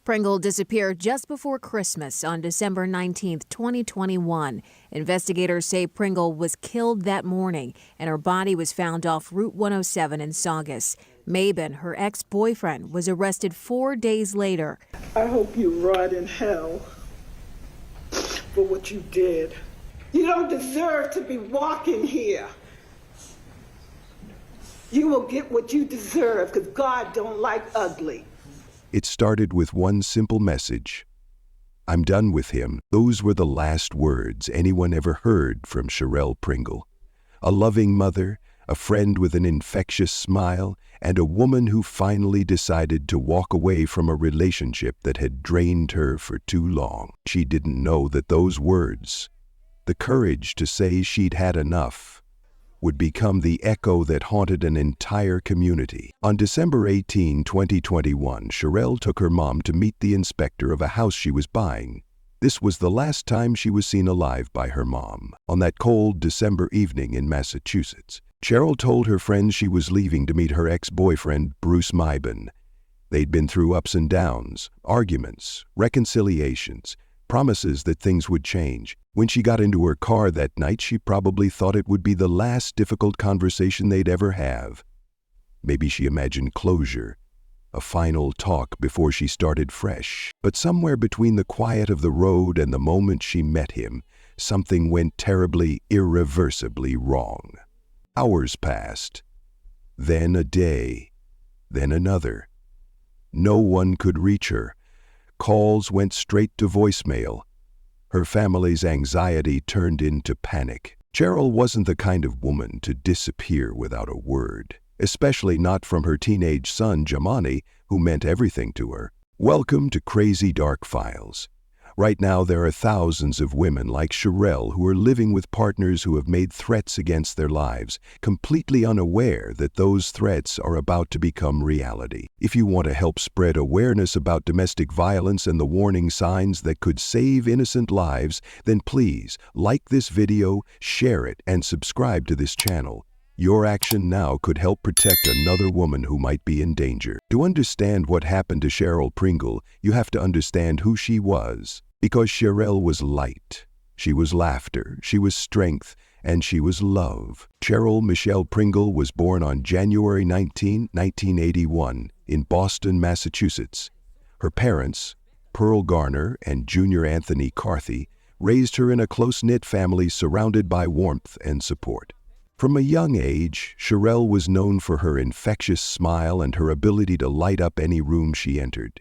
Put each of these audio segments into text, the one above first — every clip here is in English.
Pringle disappeared just before Christmas on December 19, 2021. Investigators say Pringle was killed that morning and her body was found off Route 107 in Saugus. Mabon, her ex-boyfriend, was arrested 4 days later. I hope you rot in hell for what you did. You don't deserve to be walking here. You will get what you deserve because God don't like ugly. It started with one simple message. I'm done with him. Those were the last words anyone ever heard from Sherell Pringle. A loving mother, a friend with an infectious smile, and a woman who finally decided to walk away from a relationship that had drained her for too long. She didn't know that those words, the courage to say she'd had enough, would become the echo that haunted an entire community. On December 18, 2021, Sherell took her mom to meet the inspector of a house she was buying. This was the last time she was seen alive by her mom. On that cold December evening in Massachusetts, Charelle told her friends she was leaving to meet her ex-boyfriend, Bruce Mabon. They'd been through ups and downs, arguments, reconciliations, promises that things would change. When she got into her car that night, she probably thought it would be the last difficult conversation they'd ever have. Maybe she imagined closure, a final talk before she started fresh. But somewhere between the quiet of the road and the moment she met him, something went terribly, irreversibly wrong. Hours passed, then a day, then another. No one could reach her. Calls went straight to voicemail. Her family's anxiety turned into panic. Charelle wasn't the kind of woman to disappear without a word, especially not from her teenage son, Jamani, who meant everything to her. Welcome to Crazy Dark Files. Right now, there are thousands of women like Sherell who are living with partners who have made threats against their lives, completely unaware that those threats are about to become reality. If you want to help spread awareness about domestic violence and the warning signs that could save innocent lives, then please like this video, share it, and subscribe to this channel. Your action now could help protect another woman who might be in danger. To understand what happened to Sherell Pringle, you have to understand who she was. Because Sherell was light, she was laughter, she was strength, and she was love. Charelle Michelle Pringle was born on January 19, 1981, in Boston, Massachusetts. Her parents, Pearl Garner and Junior Anthony Carthy, raised her in a close-knit family surrounded by warmth and support. From a young age, Sherell was known for her infectious smile and her ability to light up any room she entered.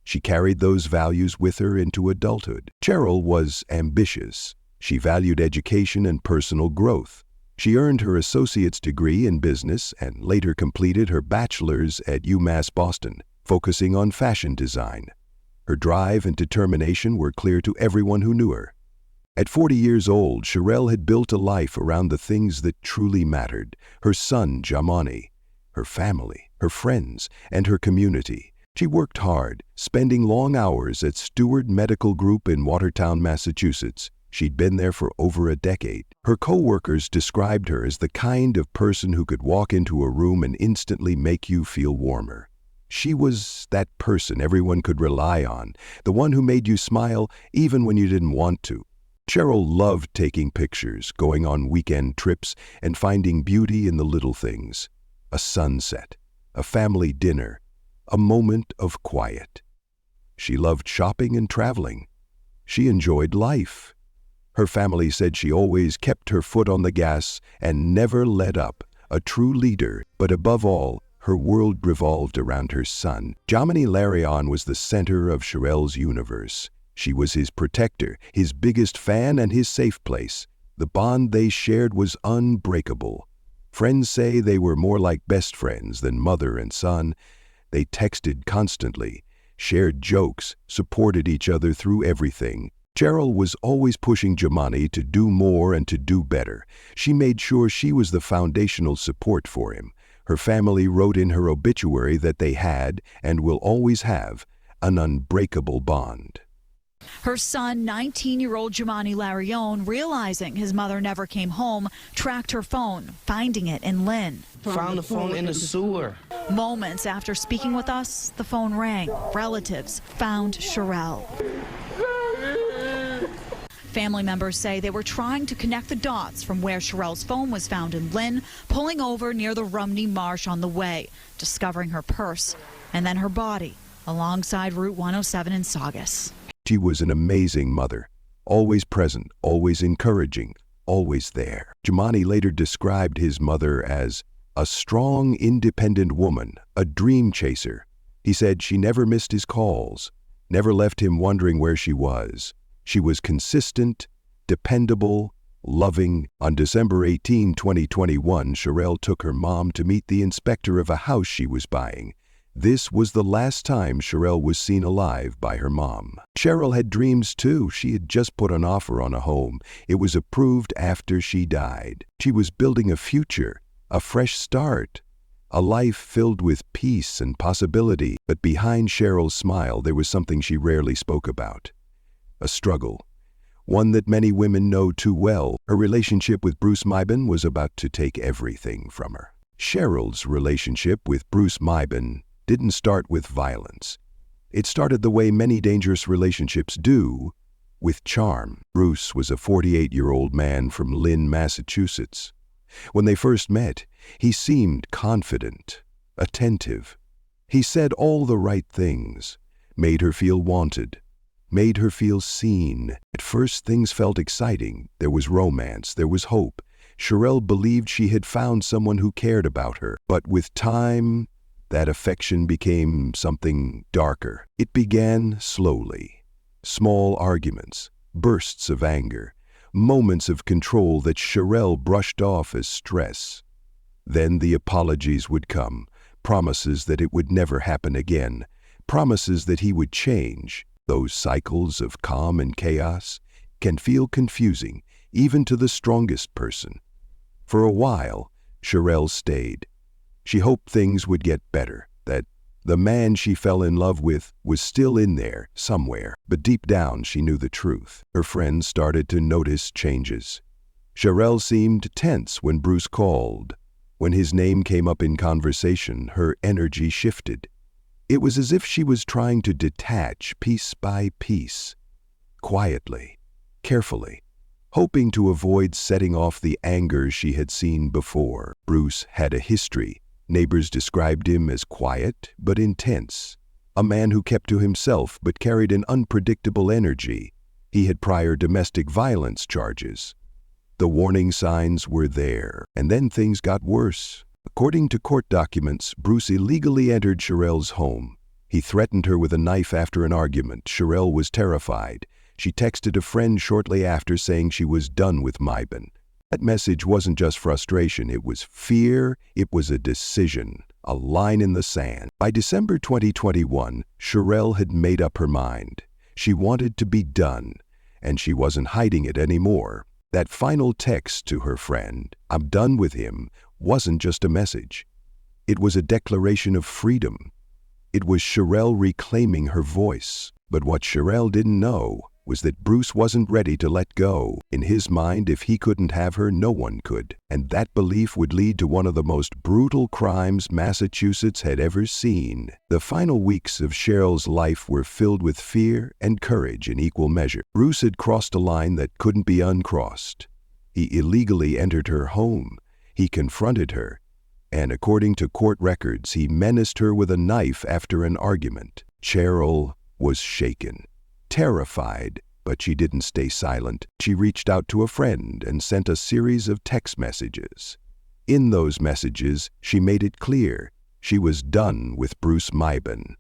She carried those values with her into adulthood. Charelle was ambitious. She valued education and personal growth. She earned her associate's degree in business and later completed her bachelor's at UMass Boston, focusing on fashion design. Her drive and determination were clear to everyone who knew her. At 40 years old, Sherell had built a life around the things that truly mattered: her son, Jamani, her family, her friends, and her community. She worked hard, spending long hours at Stewart Medical Group in Watertown, Massachusetts. She'd been there for over a decade. Her co-workers described her as the kind of person who could walk into a room and instantly make you feel warmer. She was that person everyone could rely on, the one who made you smile even when you didn't want to. Charelle loved taking pictures, going on weekend trips, and finding beauty in the little things. A sunset, a family dinner, a moment of quiet. She loved shopping and traveling. She enjoyed life. Her family said she always kept her foot on the gas and never let up, a true leader, but above all, her world revolved around her son. Jamani Larion was the center of Sherell's universe. She was his protector, his biggest fan, and his safe place. The bond they shared was unbreakable. Friends say they were more like best friends than mother and son. They texted constantly, shared jokes, supported each other through everything. Charelle was always pushing Jamani to do more and to do better. She made sure she was the foundational support for him. Her family wrote in her obituary that they had, and will always have, an unbreakable bond. Her son, 19-year-old Jumani Larione, realizing his mother never came home, tracked her phone, finding it in Lynn. Found the phone in the sewer. Moments after speaking with us, the phone rang. Relatives found Sherell. Family members say they were trying to connect the dots from where Sherell's phone was found in Lynn, pulling over near the Rumney Marsh on the way, discovering her purse, and then her body alongside Route 107 in Saugus. She was an amazing mother, always present, always encouraging, always there. Jumani later described his mother as a strong, independent woman, a dream chaser. He said she never missed his calls, never left him wondering where she was. She was consistent, dependable, loving. On December 18, 2021, Sherell took her mom to meet the inspector of a house she was buying. This was the last time Sherell was seen alive by her mom. Sherell had dreams too. She had just put an offer on a home. It was approved after she died. She was building a future, a fresh start, a life filled with peace and possibility. But behind Sherell's smile, there was something she rarely spoke about. A struggle, one that many women know too well. Her relationship with Bruce Meiben was about to take everything from her. Sherell's relationship with Bruce Meiben didn't start with violence. It started the way many dangerous relationships do, with charm. Bruce was a 48-year-old man from Lynn, Massachusetts. When they first met, he seemed confident, attentive. He said all the right things, made her feel wanted, made her feel seen. At first, things felt exciting. There was romance, there was hope. Sherell believed she had found someone who cared about her. But with time, that affection became something darker. It began slowly. Small arguments, bursts of anger, moments of control that Sherell brushed off as stress. Then the apologies would come, promises that it would never happen again, promises that he would change. Those cycles of calm and chaos can feel confusing, even to the strongest person. For a while, Sherell stayed. She hoped things would get better, that the man she fell in love with was still in there somewhere. But deep down, she knew the truth. Her friends started to notice changes. Sherell seemed tense when Bruce called. When his name came up in conversation, her energy shifted. It was as if she was trying to detach piece by piece, quietly, carefully, hoping to avoid setting off the anger she had seen before. Bruce had a history. Neighbors described him as quiet but intense, a man who kept to himself but carried an unpredictable energy. He had prior domestic violence charges. The warning signs were there, and then things got worse. According to court documents, Bruce illegally entered Sherell's home. He threatened her with a knife after an argument. Sherell was terrified. She texted a friend shortly after saying she was done with Meiben. That message wasn't just frustration, it was fear, it was a decision, a line in the sand. By December 2021, Sherell had made up her mind. She wanted to be done, and she wasn't hiding it anymore. That final text to her friend, "I'm done with him," wasn't just a message. It was a declaration of freedom. It was Sherell reclaiming her voice. But what Sherell didn't know was that Bruce wasn't ready to let go. In his mind, if he couldn't have her, no one could. And that belief would lead to one of the most brutal crimes Massachusetts had ever seen. The final weeks of Sherell's life were filled with fear and courage in equal measure. Bruce had crossed a line that couldn't be uncrossed. He illegally entered her home. He confronted her, and according to court records, he menaced her with a knife after an argument. Charelle was shaken, terrified, but she didn't stay silent. She reached out to a friend and sent a series of text messages. In those messages, she made it clear she was done with Bruce Meiben.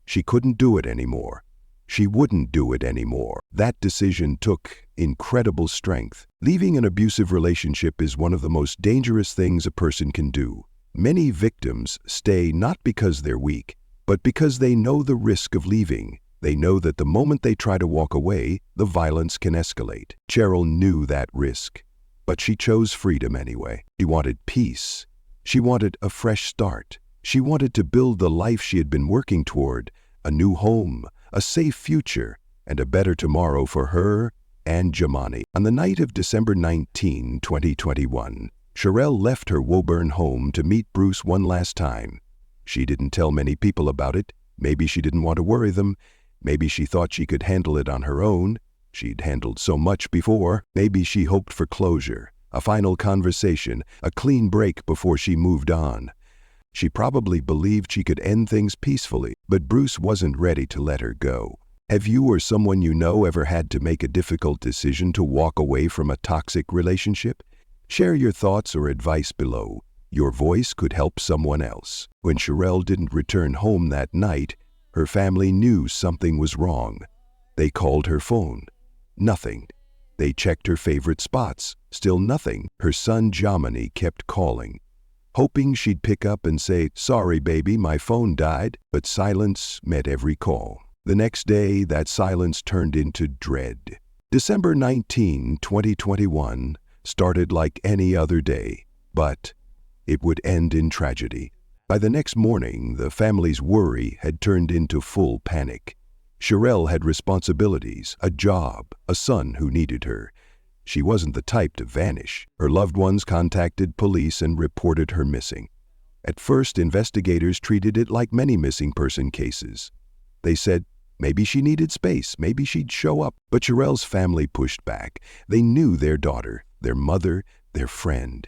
She couldn't do it anymore. She wouldn't do it anymore. That decision took incredible strength. Leaving an abusive relationship is one of the most dangerous things a person can do. Many victims stay not because they're weak, but because they know the risk of leaving. They know that the moment they try to walk away, the violence can escalate. Charelle knew that risk, but she chose freedom anyway. She wanted peace. She wanted a fresh start. She wanted to build the life she had been working toward, a new home, a safe future. and a better tomorrow for her and Jomani. On the night of December 19, 2021, Sherell left her Woburn home to meet Bruce one last time. She didn't tell many people about it. Maybe she didn't want to worry them. Maybe she thought she could handle it on her own. She'd handled so much before. Maybe she hoped for closure, a final conversation, a clean break before she moved on. She probably believed she could end things peacefully, but Bruce wasn't ready to let her go. Have you or someone you know ever had to make a difficult decision to walk away from a toxic relationship? Share your thoughts or advice below. Your voice could help someone else. When Sherell didn't return home that night, her family knew something was wrong. They called her phone. Nothing. They checked her favorite spots. Still nothing. Her son Jomani kept calling, hoping she'd pick up and say, "Sorry, baby, my phone died," but silence met every call. The next day, that silence turned into dread. December 19, 2021 started like any other day, but it would end in tragedy. By the next morning, the family's worry had turned into full panic. Sherell had responsibilities, a job, a son who needed her. She wasn't the type to vanish. Her loved ones contacted police and reported her missing. At first, investigators treated it like many missing person cases. They said, maybe she needed space, maybe she'd show up. But Sherell's family pushed back. They knew their daughter, their mother, their friend.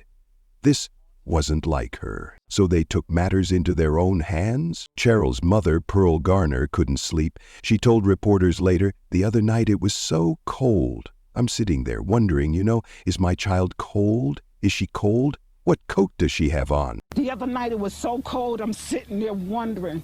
This wasn't like her. So they took matters into their own hands. Cheryl's mother, Pearl Garner, couldn't sleep. She told reporters later, "The other night it was so cold. I'm sitting there wondering, is my child cold? Is she cold? What coat does she have on?" The other night it was so cold, I'm sitting there wondering,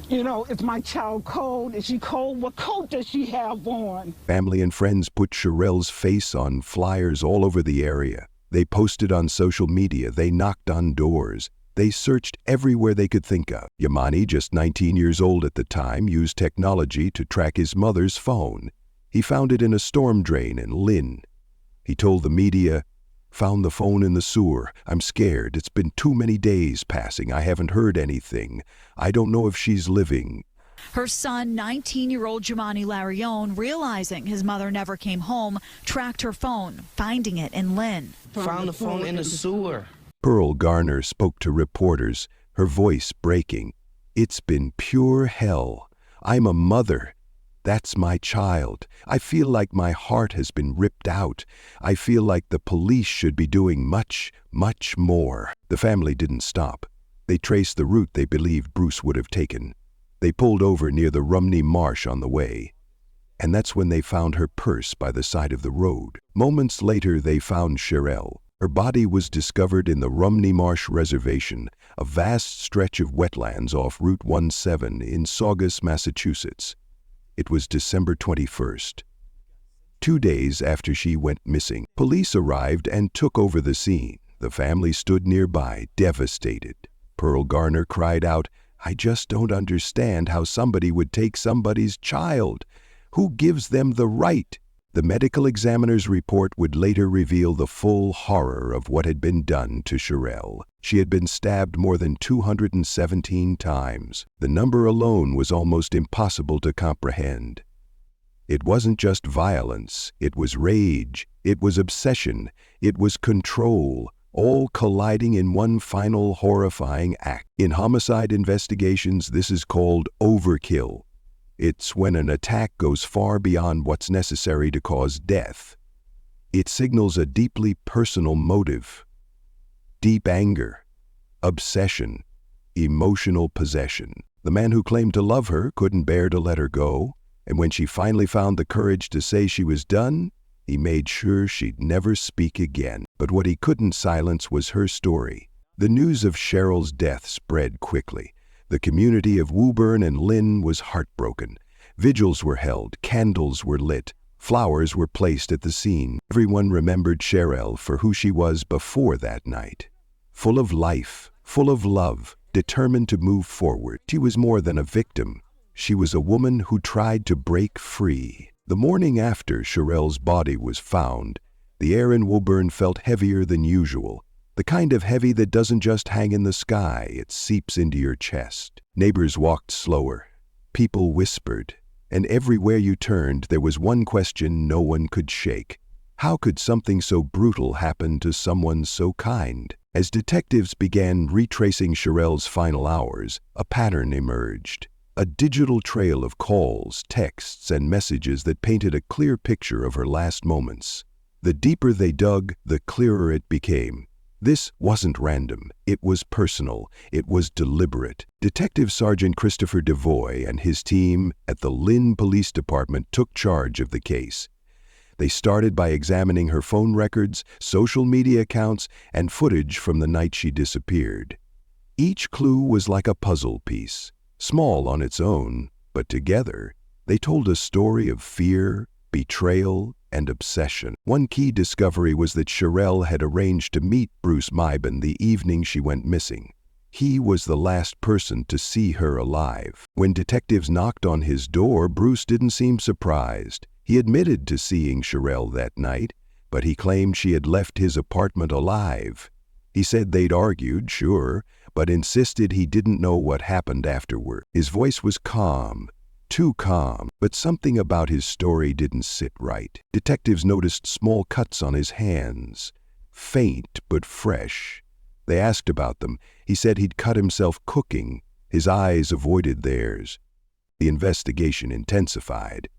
is my child cold? Is she cold? What coat does she have on? Family and friends put Sherell's face on flyers all over the area. They posted on social media. They knocked on doors. They searched everywhere they could think of. Jomani, just 19 years old at the time, used technology to track his mother's phone. He found it in a storm drain in Lynn. He told the media, "Found the phone in the sewer. I'm scared. It's been too many days passing. I haven't heard anything. I don't know if she's living." Her son, 19-year-old Jomani Larione, realizing his mother never came home, tracked her phone, finding it in Lynn. Found the phone in the sewer. Pearl Garner spoke to reporters, her voice breaking. "It's been pure hell. I'm a mother. That's my child. I feel like my heart has been ripped out. I feel like the police should be doing much, much more." The family didn't stop. They traced the route they believed Bruce would have taken. They pulled over near the Rumney Marsh on the way. And that's when they found her purse by the side of the road. Moments later, they found Sherell. Her body was discovered in the Rumney Marsh Reservation, a vast stretch of wetlands off Route 17 in Saugus, Massachusetts. It was December 21st. 2 days after she went missing, police arrived and took over the scene. The family stood nearby, devastated. Pearl Garner cried out, "I just don't understand how somebody would take somebody's child. Who gives them the right?" The medical examiner's report would later reveal the full horror of what had been done to Sherell. She had been stabbed more than 217 times. The number alone was almost impossible to comprehend. It wasn't just violence, it was rage, it was obsession, it was control, all colliding in one final horrifying act. In homicide investigations, this is called overkill. It's when an attack goes far beyond what's necessary to cause death. It signals a deeply personal motive, deep anger, obsession, emotional possession. The man who claimed to love her couldn't bear to let her go, and when she finally found the courage to say she was done, he made sure she'd never speak again. But what he couldn't silence was her story. The news of Cheryl's death spread quickly. The community of Woburn and Lynn was heartbroken. Vigils were held, candles were lit, flowers were placed at the scene. Everyone remembered Sherell for who she was before that night. Full of life, full of love, determined to move forward. She was more than a victim. She was a woman who tried to break free. The morning after Sherell's body was found, the air in Woburn felt heavier than usual. The kind of heavy that doesn't just hang in the sky, it seeps into your chest. Neighbors walked slower. People whispered. And everywhere you turned, there was one question no one could shake. How could something so brutal happen to someone so kind? As detectives began retracing Sherell's final hours, a pattern emerged. A digital trail of calls, texts, and messages that painted a clear picture of her last moments. The deeper they dug, the clearer it became. This wasn't random. It was personal. It was deliberate. Detective Sergeant Christopher DeVoy and his team at the Lynn Police Department took charge of the case. They started by examining her phone records, social media accounts, and footage from the night she disappeared. Each clue was like a puzzle piece, small on its own, but together they told a story of fear, betrayal, and obsession. One key discovery was that Sherell had arranged to meet Bruce Meiben the evening she went missing. He was the last person to see her alive. When detectives knocked on his door, Bruce didn't seem surprised. He admitted to seeing Sherell that night, but he claimed she had left his apartment alive. He said they'd argued, sure, but insisted he didn't know what happened afterward. His voice was calm, too calm, but something about his story didn't sit right. Detectives noticed small cuts on his hands, faint but fresh. They asked about them. He said he'd cut himself cooking. His eyes avoided theirs. The investigation intensified.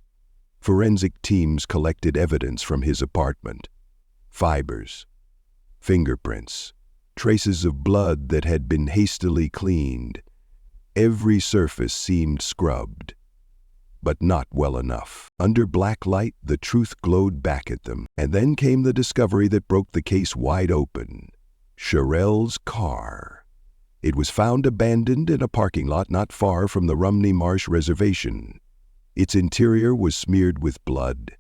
Forensic teams collected evidence from his apartment. Fibers, fingerprints, traces of blood that had been hastily cleaned. Every surface seemed scrubbed, but not well enough. Under black light, the truth glowed back at them. And then came the discovery that broke the case wide open. Sherell's car. It was found abandoned in a parking lot not far from the Rumney Marsh Reservation. Its interior was smeared with blood.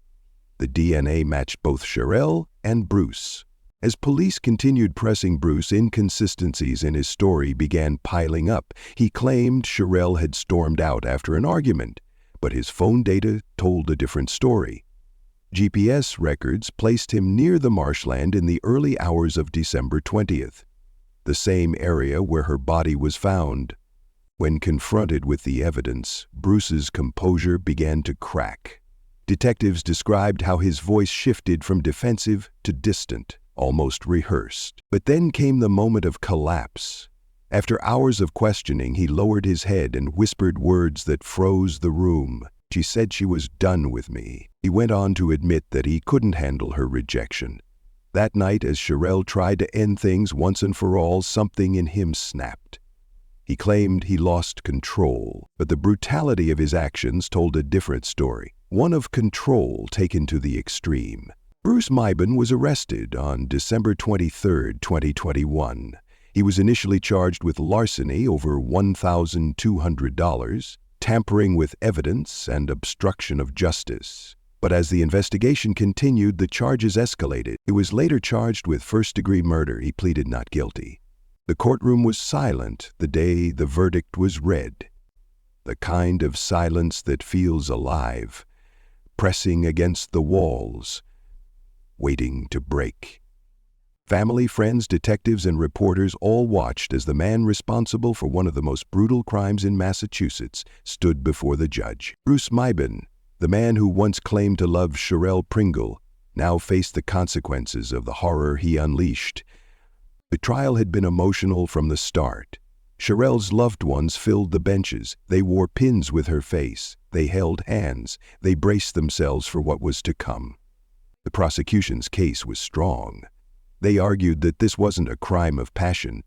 The DNA matched both Sherell and Bruce. As police continued pressing Bruce, inconsistencies in his story began piling up. He claimed Sherell had stormed out after an argument, but his phone data told a different story. GPS records placed him near the marshland in the early hours of December 20th, the same area where her body was found. When confronted with the evidence, Bruce's composure began to crack. Detectives described how his voice shifted from defensive to distant, almost rehearsed. But then came the moment of collapse. After hours of questioning, he lowered his head and whispered words that froze the room. She said she was done with me. He went on to admit that he couldn't handle her rejection. That night, as Sherell tried to end things once and for all, something in him snapped. He claimed he lost control, but the brutality of his actions told a different story, one of control taken to the extreme. Bruce Meiben was arrested on December 23, 2021. He was initially charged with larceny over $1,200, tampering with evidence, and obstruction of justice. But as the investigation continued, the charges escalated. He was later charged with first-degree murder. He pleaded not guilty. The courtroom was silent the day the verdict was read. The kind of silence that feels alive, pressing against the walls, waiting to break. Family, friends, detectives, and reporters all watched as the man responsible for one of the most brutal crimes in Massachusetts stood before the judge. Bruce Meiben, the man who once claimed to love Sherell Pringle, now faced the consequences of the horror he unleashed. The trial had been emotional from the start. Sherell's loved ones filled the benches. They wore pins with her face. They held hands. They braced themselves for what was to come. The prosecution's case was strong. They argued that this wasn't a crime of passion.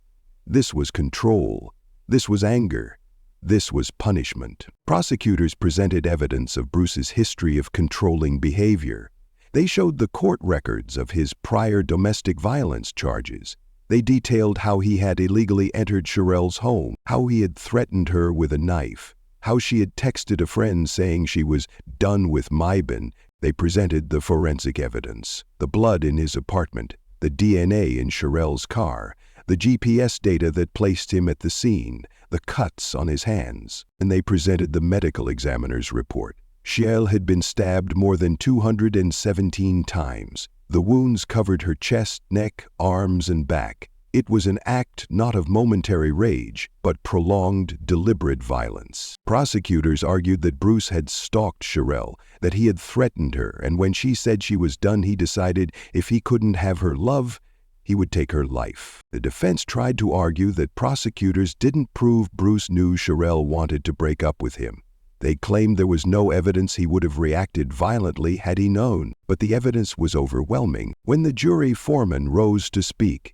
This was control. This was anger. This was punishment. Prosecutors presented evidence of Bruce's history of controlling behavior. They showed the court records of his prior domestic violence charges. They detailed how he had illegally entered Sherell's home, how he had threatened her with a knife, how she had texted a friend saying she was done with Meiben. They presented the forensic evidence, the blood in his apartment, the DNA in Sherell's car, the GPS data that placed him at the scene, the cuts on his hands, and they presented the medical examiner's report. Sherell had been stabbed more than 217 times. The wounds covered her chest, neck, arms, and back. It was an act not of momentary rage, but prolonged, deliberate violence. Prosecutors argued that Bruce had stalked Sherell, that he had threatened her, and when she said she was done, he decided if he couldn't have her love, he would take her life. The defense tried to argue that prosecutors didn't prove Bruce knew Sherell wanted to break up with him. They claimed there was no evidence he would have reacted violently had he known, but the evidence was overwhelming. When the jury foreman rose to speak,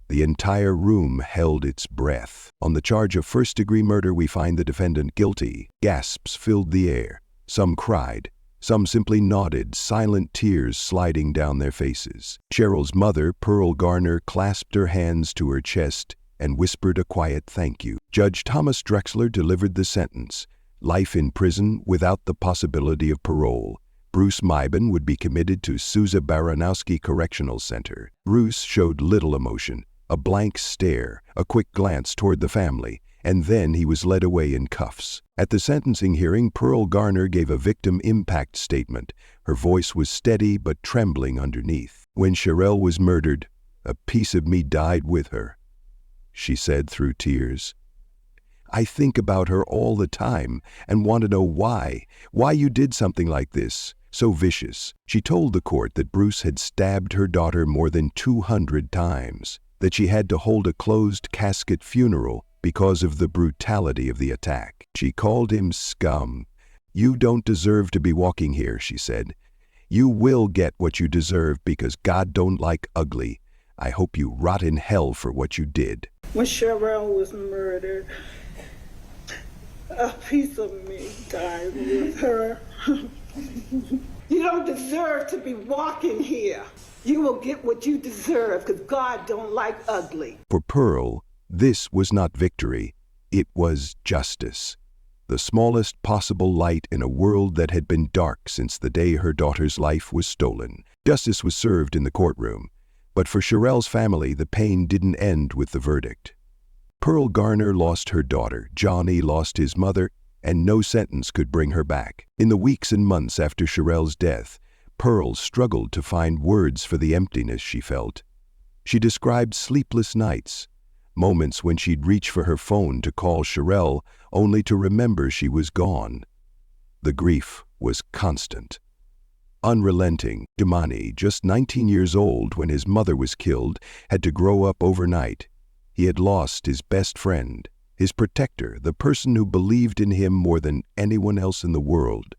the entire room held its breath. On the charge of first-degree murder, we find the defendant guilty. Gasps filled the air. Some cried. Some simply nodded, silent tears sliding down their faces. Cheryl's mother, Pearl Garner, clasped her hands to her chest and whispered a quiet thank you. Judge Thomas Drexler delivered the sentence: life in prison without the possibility of parole. Bruce Meiben would be committed to Sousa Baranowski Correctional Center. Bruce showed little emotion. A blank stare, a quick glance toward the family, and then he was led away in cuffs. At the sentencing hearing, Pearl Garner gave a victim impact statement. Her voice was steady but trembling underneath. When Sherell was murdered, a piece of me died with her, she said through tears. I think about her all the time and want to know why you did something like this, so vicious. She told the court that Bruce had stabbed her daughter more than 200 times. That she had to hold a closed casket funeral because of the brutality of the attack. She called him scum. You don't deserve to be walking here, she said. You will get what you deserve because God don't like ugly. I hope you rot in hell for what you did. When Sherell was murdered, a piece of me died with her. You don't deserve to be walking here. You will get what you deserve because God don't like ugly. For Pearl, this was not victory. It was justice. The smallest possible light in a world that had been dark since the day her daughter's life was stolen. Justice was served in the courtroom. But for Sherell's family, the pain didn't end with the verdict. Pearl Garner lost her daughter, Johnny lost his mother, and no sentence could bring her back. In the weeks and months after Sherell's death, Pearl struggled to find words for the emptiness she felt. She described sleepless nights, moments when she'd reach for her phone to call Sherell only to remember she was gone. The grief was constant. Unrelenting, Damani, just 19 years old when his mother was killed, had to grow up overnight. He had lost his best friend, his protector, the person who believed in him more than anyone else in the world.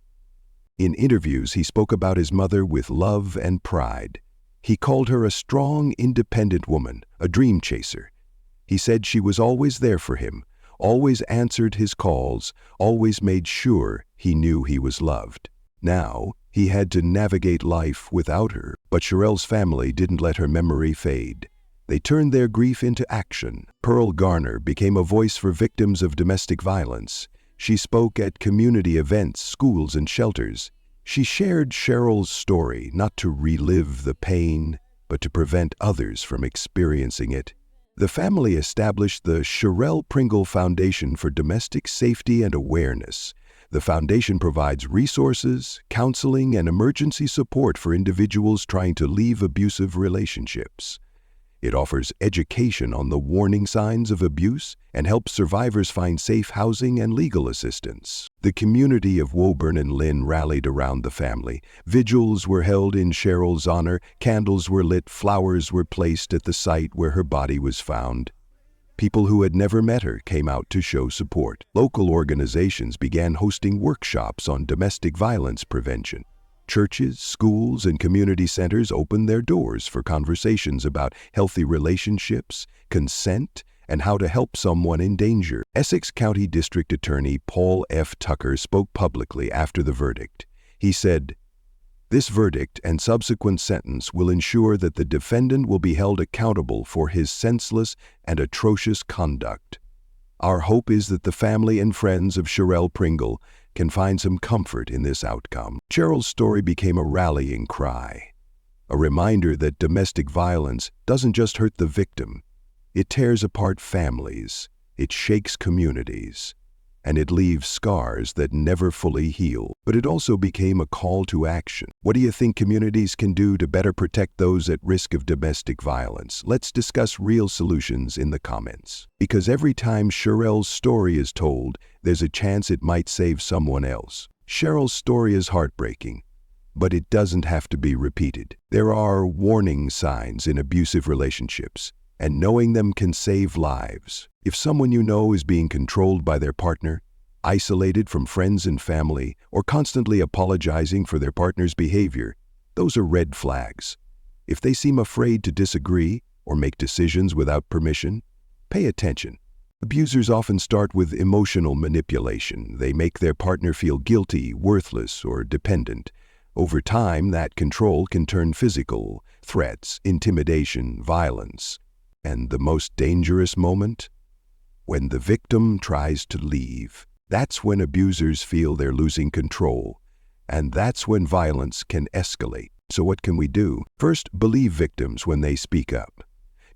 In interviews, he spoke about his mother with love and pride. He called her a strong, independent woman, a dream chaser. He said she was always there for him, always answered his calls, always made sure he knew he was loved. Now, he had to navigate life without her, but Sherell's family didn't let her memory fade. They turned their grief into action. Pearl Garner became a voice for victims of domestic violence. She spoke at community events, schools, and shelters. She shared Cheryl's story, not to relive the pain, but to prevent others from experiencing it. The family established the Sherell Pringle Foundation for Domestic Safety and Awareness. The foundation provides resources, counseling, and emergency support for individuals trying to leave abusive relationships. It offers education on the warning signs of abuse and helps survivors find safe housing and legal assistance. The community of Woburn and Lynn rallied around the family. Vigils were held in Cheryl's honor, candles were lit, flowers were placed at the site where her body was found. People who had never met her came out to show support. Local organizations began hosting workshops on domestic violence prevention. Churches, schools, and community centers opened their doors for conversations about healthy relationships, consent, and how to help someone in danger. Essex County District Attorney Paul F. Tucker spoke publicly after the verdict. He said, "This verdict and subsequent sentence will ensure that the defendant will be held accountable for his senseless and atrocious conduct. Our hope is that the family and friends of Sherell Pringle can find some comfort in this outcome." Cheryl's story became a rallying cry, a reminder that domestic violence doesn't just hurt the victim. It tears apart families. It shakes communities. and it leaves scars that never fully heal. But it also became a call to action. What do you think communities can do to better protect those at risk of domestic violence? Let's discuss real solutions in the comments. Because every time Sherell's story is told, there's a chance it might save someone else. Sherell's story is heartbreaking, but it doesn't have to be repeated. There are warning signs in abusive relationships, and knowing them can save lives. If someone you know is being controlled by their partner, isolated from friends and family, or constantly apologizing for their partner's behavior, those are red flags. If they seem afraid to disagree or make decisions without permission, pay attention. Abusers often start with emotional manipulation. They make their partner feel guilty, worthless, or dependent. Over time, that control can turn physical, threats, intimidation, violence. And the most dangerous moment? When the victim tries to leave. That's when abusers feel they're losing control. And that's when violence can escalate. So what can we do? First, believe victims when they speak up.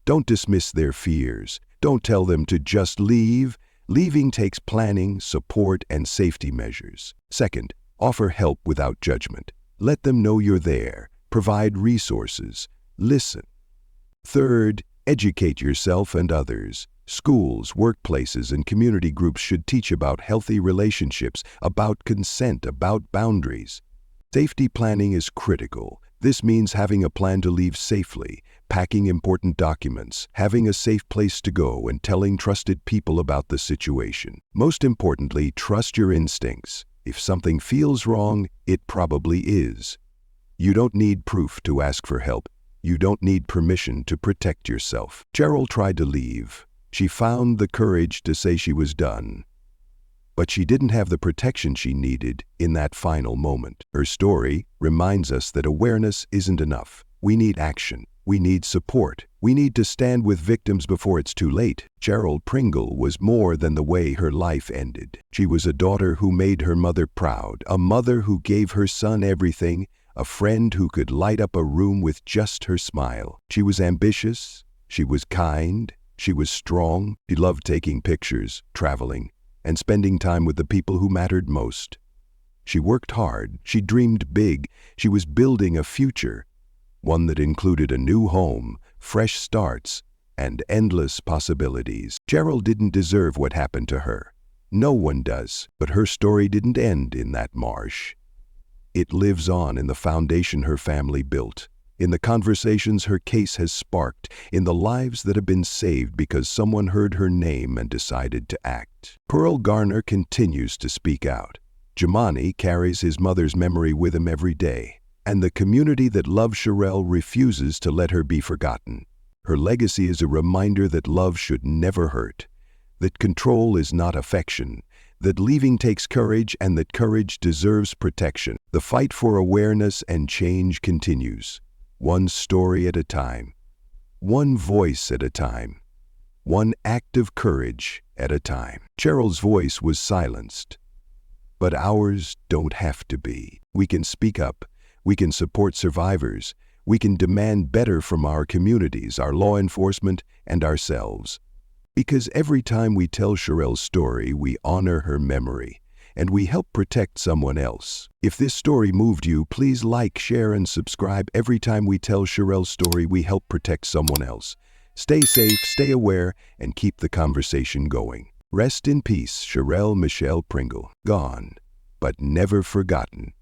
Don't dismiss their fears. Don't tell them to just leave. Leaving takes planning, support, and safety measures. Second, offer help without judgment. Let them know you're there. Provide resources. Listen. Third, educate yourself and others. Schools, workplaces, and community groups should teach about healthy relationships, about consent, about boundaries. Safety planning is critical. This means having a plan to leave safely, packing important documents, having a safe place to go, and telling trusted people about the situation. Most importantly, trust your instincts. If something feels wrong, it probably is. You don't need proof to ask for help. You don't need permission to protect yourself. Charelle tried to leave. She found the courage to say she was done. But she didn't have the protection she needed in that final moment. Her story reminds us that awareness isn't enough. We need action. We need support. We need to stand with victims before it's too late. Sherell Pringle was more than the way her life ended. She was a daughter who made her mother proud, a mother who gave her son everything, a friend who could light up a room with just her smile. She was ambitious. She was kind. She was strong. She loved taking pictures, traveling, and spending time with the people who mattered most. She worked hard. She dreamed big. She was building a future, one that included a new home, fresh starts, and endless possibilities. Charelle didn't deserve what happened to her. No one does. But her story didn't end in that marsh. It lives on in the foundation her family built, in the conversations her case has sparked, in the lives that have been saved because someone heard her name and decided to act. Pearl Garner continues to speak out. Jamani carries his mother's memory with him every day, and the community that loves Sherell refuses to let her be forgotten. Her legacy is a reminder that love should never hurt, that control is not affection, that leaving takes courage, and that courage deserves protection. The fight for awareness and change continues, one story at a time, one voice at a time, one act of courage at a time. Cheryl's voice was silenced, but ours don't have to be. We can speak up, we can support survivors, we can demand better from our communities, our law enforcement, and ourselves. Because every time we tell Sherell's story, we honor her memory, and we help protect someone else. If this story moved you, please like, share, and subscribe. Every time we tell Sherell's story, we help protect someone else. Stay safe, stay aware, and keep the conversation going. Rest in peace, Sherell Michelle Pringle. Gone, but never forgotten.